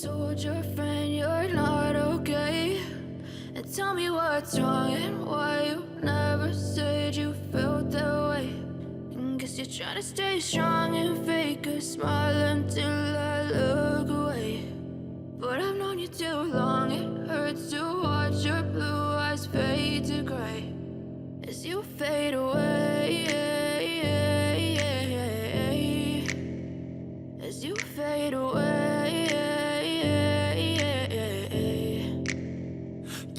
told your friend you're not okay? And tell me what's wrong and why you never said you felt that way. And guess you're trying to stay strong and fake a smile until I look away. But I've known you too long, it hurts to watch your blue eyes fade to gray as you fade away, as you fade away.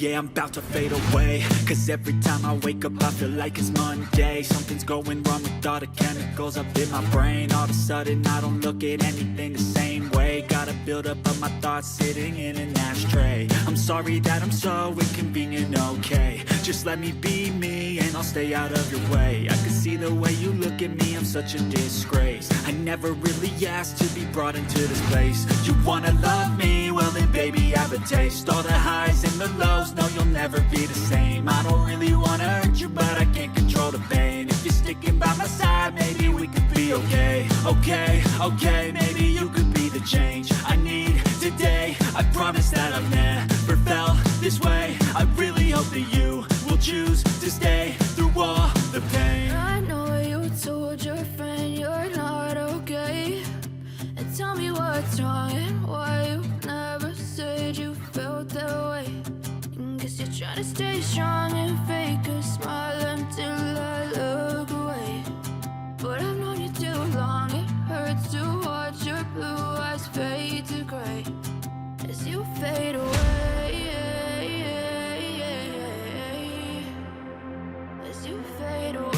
Yeah, I'm about to fade away, cause every time I wake up I feel like it's Monday. Something's going wrong with all the chemicals up in my brain. All of a sudden I don't look at anything the same way. Got a buildup of my thoughts sitting in an ashtray. I'm sorry that I'm so inconvenient, okay? Just let me be me and I'll stay out of your way. I can see the way you look at me, I'm such a disgrace. I never really asked to be brought into this place. You wanna love me? Well then baby I have a taste. All the highs and the lows, no you'll never be the same. I don't really wanna hurt you but I can't control the pain. If you're sticking by my side maybe we could be okay. Okay, maybe you could be the change I need today. I promise that I've never felt this way. I really hope that you will choose to stay through all the pain. I know you told your friend you're not okay. And tell me what's wrong and why you never said you felt that way. And guess you're trying to stay strong and fake a smile until I look away. But I've known you too long, it hurts to watch your blue eyes fade to gray as you fade away, as you fade away,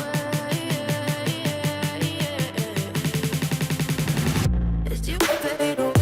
as you fade away.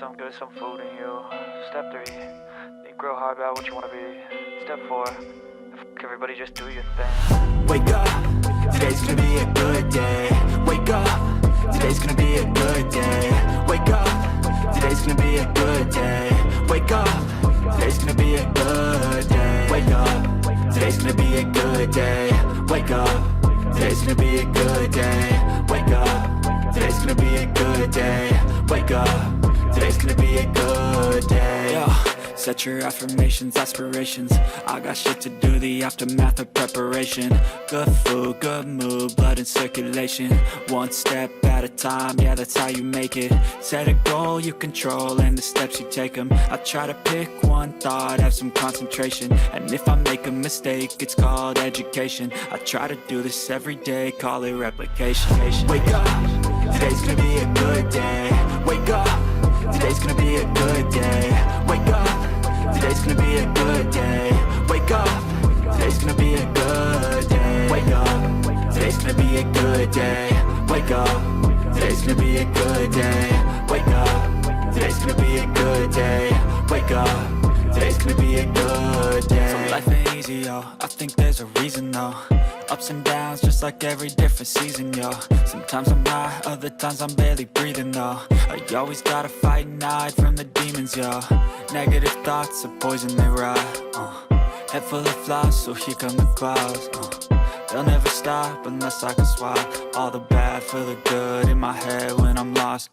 Some good, some food in you. Step 3, think real hard about what you want to be. Step 4, everybody just do your thing. Wake up, today's gonna be a good day. Wake up, today's gonna be a good day. Wake up, today's gonna be a good day. Wake up, today's gonna be a good day. Wake up, today's gonna be a good day. Wake up, today's gonna be a good day. Wake up, today's gonna be a good day. Wake up, today's gonna be a good day. Yo, set your affirmations, aspirations. I got shit to do, the aftermath of preparation. Good food, good mood, blood in circulation. One step at a time, yeah, that's how you make it. Set a goal you control and the steps you take them. I try to pick one thought, have some concentration. And if I make a mistake, it's called education. I try to do this every day, call it replication. Wake up, today's gonna be a good day. Wake up, today's gonna be a good day. Wake up, today's gonna be a good day. Wake up, today's gonna be a good day. Wake up, today's gonna be a good good day. Wake up, today's gonna be a good day. Wake up, today's gonna be a good day. Wake up, today's gonna be a good day. So life ain't easy, yo, I think there's a reason though. Ups and downs, just like every different season, yo. Sometimes I'm high, other times I'm barely breathing, though. I always gotta fight and hide from the demons, yo. Negative thoughts are poison, they rot. Head full of flies, so here come the clouds. They'll never stop unless I can swap all the bad for the good in my head when I'm lost.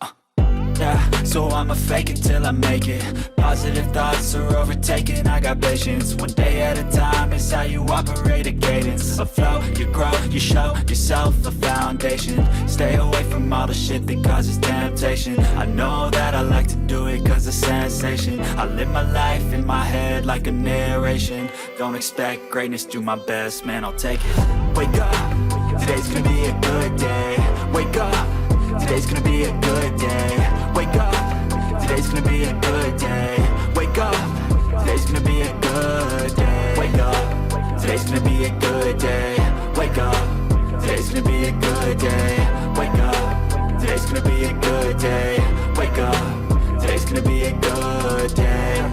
Yeah, so I'ma fake it till I make it. Positive thoughts are overtaken, I got patience. One day at a time is how you operate a cadence. A flow, you grow, you show yourself a foundation. Stay away from all the shit that causes temptation. I know that I like to do it cause it's sensation. I live my life in my head like a narration. Don't expect greatness, do my best, man, I'll take it. Wake up, today's gonna be a good day. Wake up, today's gonna be a good day. Wake up, today's gonna be a good day. Wake up, today's gonna be a good day. Wake up, today's gonna be a good day. Wake up, today's gonna be a good day. Wake up, today's gonna be a good day. Wake up, today's gonna be a good day.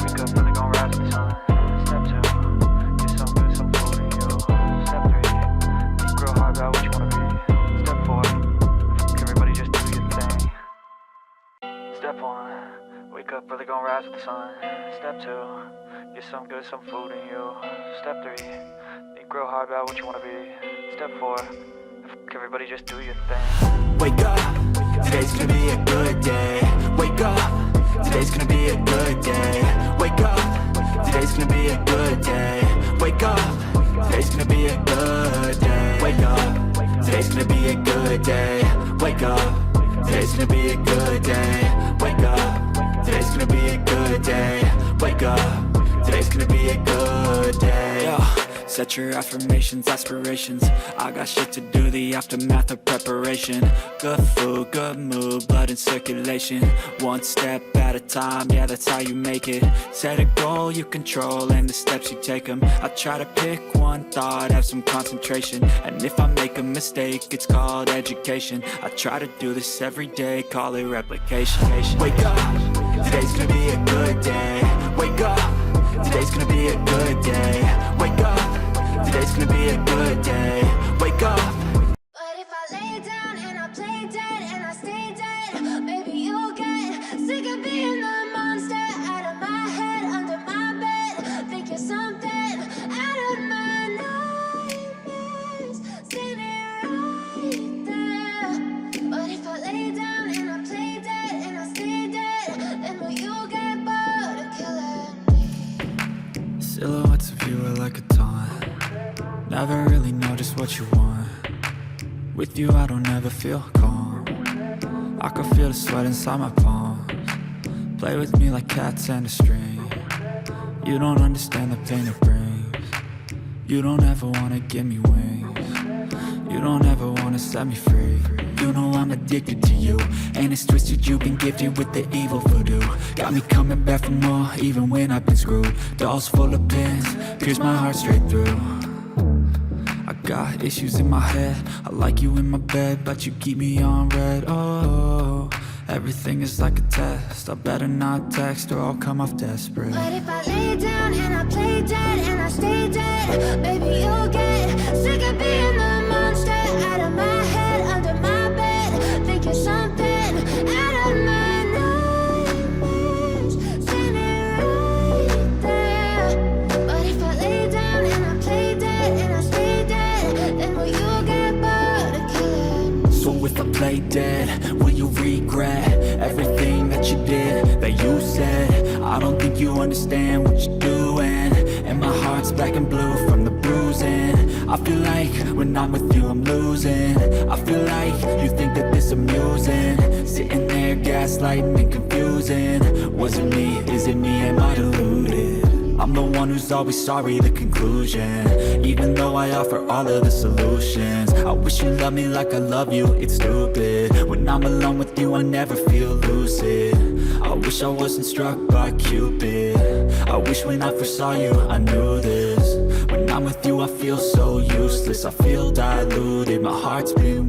Wake up, really gon' rise to the sun. Step 2, get some good, some food in you. Step 3, think real hard about what you wanna be. Step 4, everybody just do your thing. Step 1, wake up, really gon' rise with the sun. Step 2, get some good, some food in you. Step 3, think real hard about what you wanna be. Step 4, everybody just do your thing. Wake up, today's gonna be a good day. Wake up, today's gonna be a good day. Wake up, today's gonna be a good day. Wake up, today's gonna be a good day. Wake up, today's gonna be a good day. Wake up, today's gonna be a good day. Wake up, today's gonna be a good day. Wake up, today's gonna be a good day. Yo, set your affirmations, aspirations. I got shit to do, the aftermath of preparation. Good food, good mood, blood in circulation. One step at a time, yeah, that's how you make it. Set a goal you control and the steps you take them. I try to pick one thought, have some concentration. And if I make a mistake, it's called education. I try to do this every day, call it replication. Wake up, today's gonna be a good day. Wake up, today's gonna be a good day. Wake up, today's gonna be a good day. Wake up. But if I lay down and I play dead and I stay dead, maybe you'll get sick of being the monster out of my head, under my bed. Think you're something out of my nightmares, standing right there. But if I lay down and I play dead and I stay dead, then will you get bored of killing me? Silhouettes of you are like a taunt. Never really know just what you want. With you I don't ever feel calm. I can feel the sweat inside my palms. Play with me like cats and a string. You don't understand the pain it brings. You don't ever wanna give me wings. You don't ever wanna set me free. You know I'm addicted to you, and it's twisted, you've been gifted with the evil voodoo. Got me coming back for more, even when I've been screwed. Dolls full of pins, pierce my heart straight through. I got issues in my head, I like you in my bed, but you keep me on red. Oh, everything is like a test, I better not text or I'll come off desperate. But if I lay down and I play dead and I stay dead, maybe you'll get sick of being the monster out of my head, under my bed. Think you're something out of my nightmares, standing right there. But if I lay down and I play dead and I stay dead, then will you get bored of killing me? So if I play dead, will you regret everything that you did, that you said? I don't think you understand what you're doing, and my heart's black and blue from the bruising. I feel like when I'm with you I'm losing. I feel like you think that this amusing, sitting there gaslighting and confusing. Was it me? Is it me? Am I deluded? I'm the one who's always sorry, the conclusion. Even though I offer all of the solutions, I wish you loved me like I love you, it's stupid. When I'm alone with you I never feel lucid. I wish I wasn't struck by Cupid. I wish when I first saw you I knew this. When I'm with you I feel so useless, I feel diluted. my heart's beat